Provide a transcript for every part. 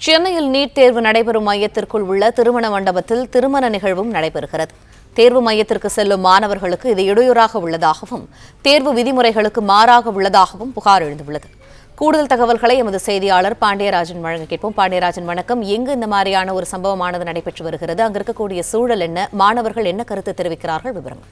சென்னையில் நீட் தேர்வு நடைபெறும் மையத்திற்குள் உள்ள திருமண மண்டபத்தில் திருமண நிகழ்வும் நடைபெறுகிறது. தேர்வு மையத்திற்கு செல்லும் மாணவர்களுக்கு இது இடையூறாக உள்ளதாகவும் தேர்வு விதிமுறைகளுக்கு மாறாக உள்ளதாகவும் புகார் எழுந்துள்ளது. கூடுதல் தகவல்களை எமது செய்தியாளர் பாண்டியராஜன் வழங்க கேட்போம். பாண்டியராஜன், வணக்கம். எங்கு இந்த மாதிரியான ஒரு சம்பவமானது நடைபெற்று வருகிறது? அங்கு இருக்கக்கூடிய சூழல் என்ன? மாணவர்கள் என்ன கருத்து தெரிவிக்கிறார்கள்? விவரங்கள்.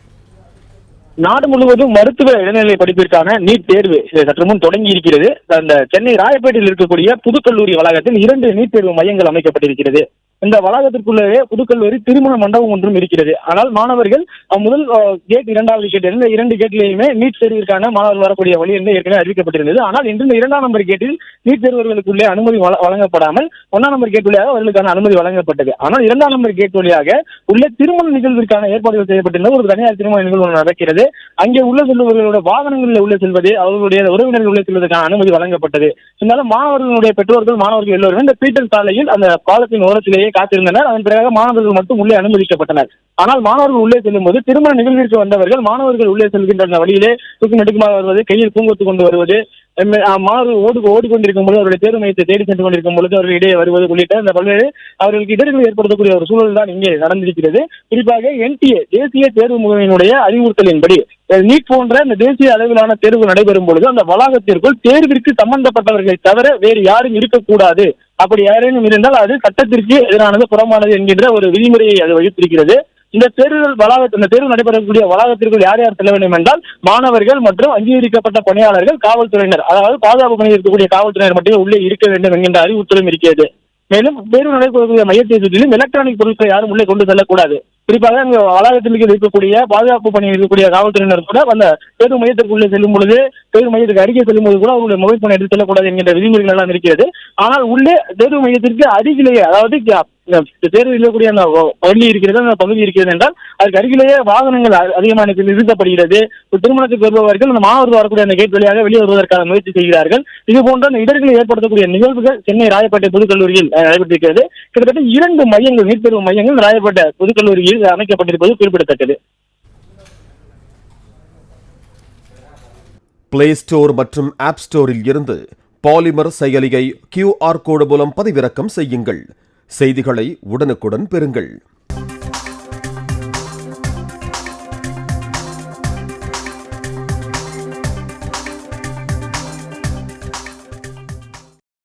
நாடு முழுவதும் மருத்துவ இடைநிலை படிப்பிற்கான நீட் தேர்வு சற்று முன் தொடங்கி இருக்கிறது. அந்த சென்னை ராயப்பேட்டையில் இருக்கக்கூடிய புதுக்கல்லூரி வளாகத்தில் 2 நீட் தேர்வு மையங்கள் அமைக்கப்பட்டிருக்கிறது. இந்த வளாகத்திற்குள்ளே புதுக்கல்லூரி திருமண மண்டபம் ஒன்றும் இருக்கிறது. ஆனால் மாணவர்கள் முதல் கேட், 2வது கேட், 2 கேட்லையுமே நீட் தேர்விற்கான மாணவர்கள் வரக்கூடிய வழி என்று ஏற்கனவே அறிவிக்கப்பட்டிருந்தது. ஆனால் இன்று 2ஆம் நம்பர் கேட்டில் நீட் தேர்வர்களுக்குள்ளே அனுமதி வழங்கப்படாமல் 1ஆம் நம்பர் கேட் வழியாக அவர்களுக்கான அனுமதி வழங்கப்பட்டது. ஆனால் 2ஆம் நம்பர் கேட் வழியாக உள்ளே திருமண நிகழ்விற்கான ஏற்பாடுகள் செய்யப்பட்டிருந்த ஒரு தனியார் திருமண நிகழ்வு நடக்கிறது. அங்கே உள்ள செல்பவர்களோட வாகனங்களில் உள்ள செல்வது, அவர்களுடைய உறவினர்கள் உள்ளே செல்வதற்கான அனுமதி வழங்கப்பட்டது. இருந்தாலும் மாணவர்களுடைய பெற்றோர்கள், மாணவர்கள் எல்லோருமே இந்த பீட்டர் சாலையில் அந்த பாலத்தின் ஓரத்திலேயே காத்திருந்தனர். அதன் பிறகு மாணவர்கள் மட்டும் உள்ளே அனுமதிக்கப்பட்டனர். ஆனால் மாணவர்கள் உள்ளே செல்லும் போது திருமண நிகழ்விற்கு வந்தவர்கள் மாணவர்கள் உள்ளே செல்கின்ற அந்த வழியிலே தூக்கி நடுக்கமாக வருவது, கையில் பூங்கொத்து கொண்டு வருவது, மாணவர்கள் ஓடிக்கொண்டிருக்கும் பொழுது அவருடைய தேர்வு மையத்தை தேடி சென்று கொண்டிருக்கும் பொழுது அவர்கள் இடையே வருவது உள்ளிட்ட அந்த பல்வேறு அவர்களுக்கு இடர்கள் ஏற்படுத்தக்கூடிய ஒரு சூழல் தான் இங்கே நடந்திருக்கிறது. குறிப்பாக NTA தேசிய தேர்வு முகமையினுடைய அறிவுறுத்தலின்படி நீட் போன்ற இந்த தேசிய அளவிலான தேர்வு நடைபெறும் பொழுது அந்த வளாகத்திற்குள் தேர்விற்கு சம்பந்தப்பட்டவர்களை தவிர வேறு யாரும் இருக்கக்கூடாது. அப்படி யாரேனும் இருந்தால் அது சட்டத்திற்கு எதிரானது, புறமானது என்கின்ற ஒரு விதிமுறையை அது வகுத்திருக்கிறது. இந்த தேர்வு நடைபெறக்கூடிய வளாகத்திற்குள் யார் யார் செல்ல வேண்டும் என்றால் மாணவர்கள் மற்றும் அங்கீகரிக்கப்பட்ட பணியாளர்கள், காவல்துறையினர், அதாவது பாதுகாப்பு பணியில் இருக்கக்கூடிய காவல்துறையினர் மட்டுமே உள்ளே இருக்க வேண்டும் என்கின்ற அறிவுறுத்தலும் இருக்கிறது. மேலும் தேர்வு நடைபெறக்கூடிய மையத்தை சுற்றிலும் எலக்ட்ரானிக் பொருட்களை யாரும் உள்ளே கொண்டு செல்லக்கூடாது. குறிப்பாக அங்கு வளாகத்தில் இருக்கக்கூடிய பாதுகாப்பு பணியில் இருக்கக்கூடிய காவல்துறையினர் கூட அந்த தேர்வு மையத்திற்குள்ளே செல்லும் பொழுது, தேர்வு மையத்துக்கு அருகே செல்லும் போது கூட அவர்களுடைய மொபைல் போனை எடுத்து செல்லக்கூடாது என்கின்ற விதிமுறைகள் எல்லாம் இருக்கிறது. ஆனால் உள்ளே தேர்வு மையத்திற்கு அருகிலேயே, அதாவது தேர்வு இருக்கக்கூடிய அந்த பள்ளி இருக்கிறது, அந்த பகுதி இருக்கிறது என்றால் அதுக்கு அருகிலேயே வாகனங்கள் அதிகமாக நிறுத்தப்படுகிறது. திருமணத்துக்கு வருபவர்கள் அந்த மாணவர்கள் வரக்கூடிய அந்த கேட் வழியாக வெளியே வருவதற்கான முயற்சி செய்கிறார்கள். இது போன்ற அந்த இடர்களை ஏற்படுத்தக்கூடிய நிகழ்வுகள் சென்னை ராயப்பேட்டை புதுக்கல்லூரியில் நடைபெற்றிருக்கிறது. கிட்டத்தட்ட 2 மையங்கள், நீட் தேர்வு மையங்கள் ராயப்பேட்டை புதுக்கல்லூரியில் அமைக்கப்பட்டிருப்பது குறிப்பிடத்தக்கது. பிளே ஸ்டோர் மற்றும் ஆப் ஸ்டோரில் இருந்து பாலிமர் செயலியை QR கோடு மூலம் பதிவிறக்கம் செய்யுங்கள். செய்திகளை உடனுக்குடன் பெறுங்கள்.